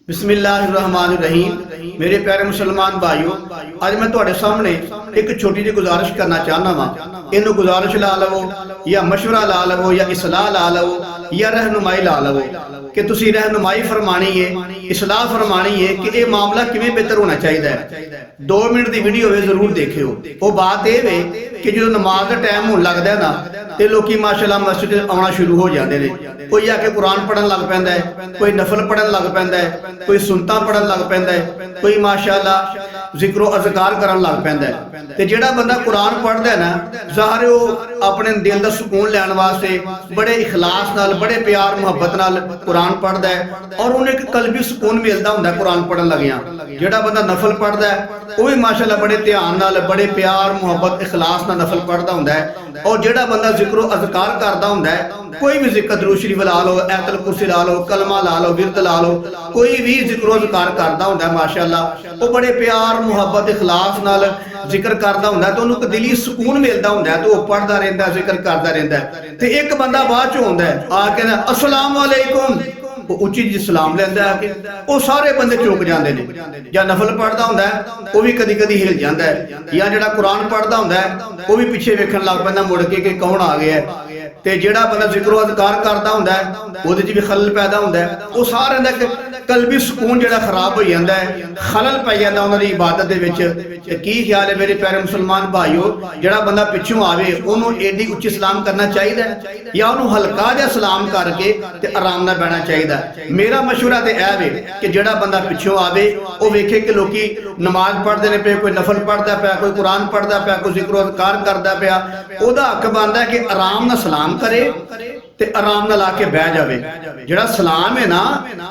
बिस्मिल्लाहिर्रहमानिर्रहीम। मेरे प्यारे मुसलमान भाइयों, आज मैं तुहाडे सामने एक छोटी जी गुजारिश करना चाहना वा। इनू गुजारिश ला लवो या मशवरा ला लवो या इसलाह ला लवो या रहनुमाई ला लवो कि तुसी रहनुमाई फरमानी है, इसलाह फरमानी है कि यह मामला किवें बेहतर होना चाहिए। 2 मिनट की वीडियो वे जरूर देखियो। वो बात यह वे कि जो नमाज का टाइम होने लगता है ना तो लोग माशाअल्लाह मस्जिद आना शुरू हो जाते हैं। कोई आके कुरान पढ़न लग पैंदा है, कोई नफल पढ़न लग पैंदा है, कोई सुनता पढ़न लग पैंदा है, कोई माशाअल्लाह जिक्रो अज़कार करन लग पैंदा है। ते जेड़ा बंदा कुरान पढ़दा है ना, ज़ाहिर वो अपने दिल दा सुकून लैण वास्ते बड़े इखलास नाल, बड़े प्यार मुहब्बत नाल कुरान पढ़दा है और उन्हें एक कल्बी सुकून मिलदा हुंदा है कुरान पढ़न लगियां। जेड़ा बंदा नफल पढ़दा है वो भी माशाअल्लाह बड़े ध्यान नाल, बड़े प्यार मुहब्बत इखलास नाल नफल पढ़दा हुंदा है। और जेड़ा बंदा जिक्रो अज़कार करदा हुंदा है, कोई भी जिक्र दुरूद शरीफ ला लो, आयतुल कुर्सी ला लो, कलमा ला लो, विरद ला लो, कोई भी जिक्रो अज़कार करदा हुंदा है माशाअल्लाह वो बड़े प्यार मुहब्बत इखलास नाल जिक्र करदा हुंदा है तो उन्हें दिली सुकून मिलदा हुंदा है। तो वो पढ़दा रहिंदा, जिक्र करदा रहिंदा है। ते एक बंदा बाद च हुंदा है आके अस्सलाम वालेकुम, वो उच्ची जी सलाम लैंदा आके, वो सारे बंदे चुक जाते हैं। या नफल पढ़दा हुंदा है वो भी कदी कदी हिल जाता है, या जेड़ा कुरान पढ़दा हुंदा है वो भी पिछे वेखण लग पैंदा मुड़ के कि कौन आ गया है। ते जेड़ा बंदा जिक्रो अज़कार करदा हुंदा है ओहदे च भी खलल पैदा हुंदा है। वो सारे दा कल्बी सुकून जेड़ा खराब हो जाता है, खलल पै जाता उन्हां दी इबादत दे विच। की ख्याल है मेरे प्यारे मुसलमान भाइयों, जेड़ा बंदा पिछों आवे ओनू एडी उच्ची सलाम करना चाहिए या ओनू हल्का जिहा सलाम करके ते आराम नाल बैठना चाहिए। मेरा मशवरा ते ऐ वे कि जेड़ा बंदा पिछों आवे वो वेखे कि लोकी नमाज पढ़दे ने पे, कोई नफल पढ़दा पिया, कोई कुरान पढ़दा पिया, कोई जिक्र अज़कार करदा पिया, ओहदा हक बनदा है कि आराम नाल सलाम करे ते आराम नाल आके बह जावे। जेड़ा सलाम है ना,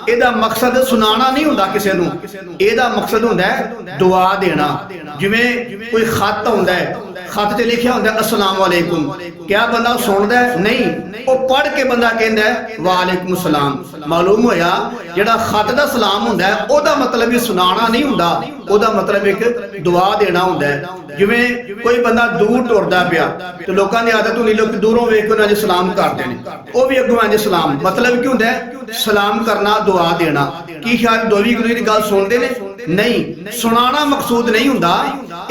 एदा मकसद सुनाना नहीं हुंदा किसे नूं, एदा मकसद हुंदा है दुआ देना। जिवें कोई खत हुंदा है, खत ते लिखिया हुंदा है अस्सलाम वालेकुम, क्या बंदा सुनदा है? नहीं, वो पढ़ के बंदा कहंदा है वालेकुम सलाम। मालूम होया जेड़ा खत दा सलाम हुंदा है ओदा मतलब ही सुनाना नहीं हुंदा, ओदा मतलब एक दुआ देना हुंदा है। जिवें कोई बंदा दूर टुरदा पिया तो लोकां दी आदत हुंदी लोग दूरों वेख के उन्हां नूं सलाम करदे ने, वो भी अग्गों आंदे सलाम। मतलब की हुंदा है सलाम करना, दुआ देना। की ख्याल दोवी गुरु दी गल सुनदे ने? नहीं, सुनाना मकसूद नहीं हुंदा,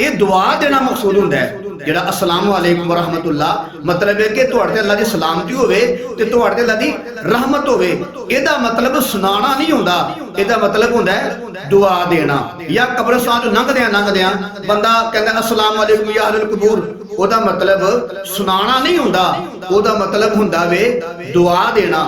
ये दुआ देना मकसूद हुंदा है। जेड़ा अस्सलाम वालेकुम व रहमतुल्लाह मतलब है कि तुहाडे ते अल्लाह दी सलामती होवे ते तुहाडे ते अल्लाह दी रहमत होवे। एदा मतलब सुनाना नहीं हुंदा, एदा मतलब हुंदा है दुआ देना। या कब्रिस्तान चों लंघदियां बंदा कहंदा अस्सलाम वालेकुम या अहलुल कबूर, ओदा मतलब सुनाना नहीं हुंदा, ओदा मतलब हुंदा वे दुआ देना।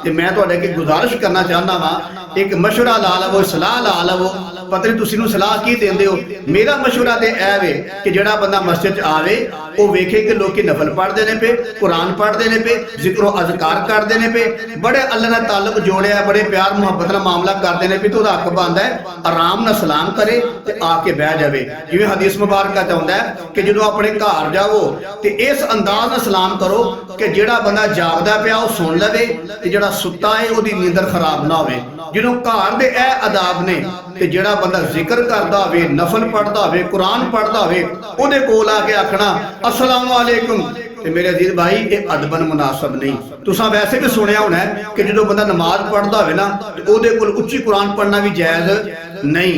ते मैं तुहाडे अगे गुजारिश करना चाहना वा, एक मशवरा ला लवो, सलाह ला लवो। पता नहीं तुसीं नूं सलाह की देंदे हो। मेरा मशवरा ते ऐ वे कि जेड़ा बंदा मस्जिद च आवे वो वेखे कि लोग नफल पढ़ते ने पे, कुरान पढ़ते ने पे, जिक्रो अज़कार करते ने पे, बड़े अल्लाह नाल ताल्लुक जोड़िया, बड़े प्यार मुहब्बत नाल मामला करते ने पे, तो हक बनदा है आराम नाल सलाम करे ते आके बह जावे। जिवें हदीस मुबारक चाहुंदा है कि जदों अपने घर जावो ते इस अंदाज नाल सलाम करो कि जेड़ा बंदा जागदा पिया वो सुन लवे ते जेड़ा सुत्ता है ओदी नींदर खराब ना होवे। जदों घर दे ए आदाब ने ते जेड़ा बंदा जिक्र करदा होवे, नफल पढ़दा होवे, कुरान पढ़दा होवे, ओदे कोल आके आखना अस्सलाम वालेकुम। ते मेरे अजीज भाई ये अदबन मुनासब नहीं। तुसां वैसे भी सुनिया होना है कि जदों बंदा नमाज पढ़दा होवे ना ते ओदे कोल उच्ची कुरान पढ़ना भी जायज़ नहीं।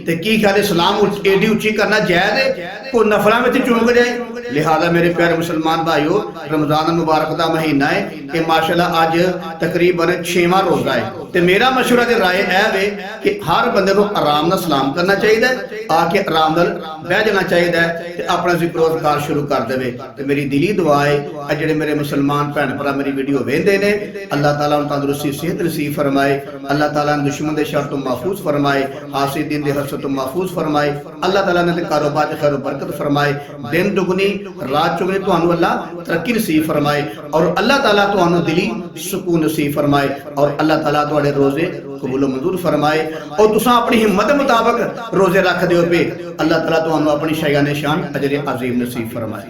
ते की ख्याल सलाम एडी उच्ची करना जायज़ है? कोई नफलां विच चुंग जाए। लिहाजा मेरे प्यारे मुसलमान भाइयों, रमजान मुबारक का महीना है कि माशाअल्लाह अज तकरीबन 6वां रोजा है। ते मेरा मशवरा ते राय है वे कि हर बंदे को आराम नाल सलाम करना चाहिए, आके आराम नाल बह जाना चाहिए ते अपना जिक्र अज़कार शुरू कर देवे। ते मेरी दिली दुआ है अज जेडे मेरे मुसलमान भैन भरा मेरी वीडियो वेखदे ने, अल्लाह ताला उन्हें तंदुरुस्ती सेहत नसीब फरमाए, अल्लाह ताला दुश्मन के शर तो महफूज फरमाए, हासिदीन के हसद तो महफूज फरमाए, अल्लाह ताला ने कारोबार च खैर बरकत फरमाए, दिन दुगनी रात चुगनी तुहानू अल्लाह तरक्की नसीब फरमाए और अल्लाह ताला तुहानू दिली सुकून नसीब फरमाए और अल्लाह ताला तुहाडे रोजे कबूल मंजूर फरमाए और तुसां अपनी हिम्मत मुताबिक रोजे रख दिओ पे, अल्लाह ताला तुहानू अपनी शायाने शान अजर अजीम नसीब फरमाए।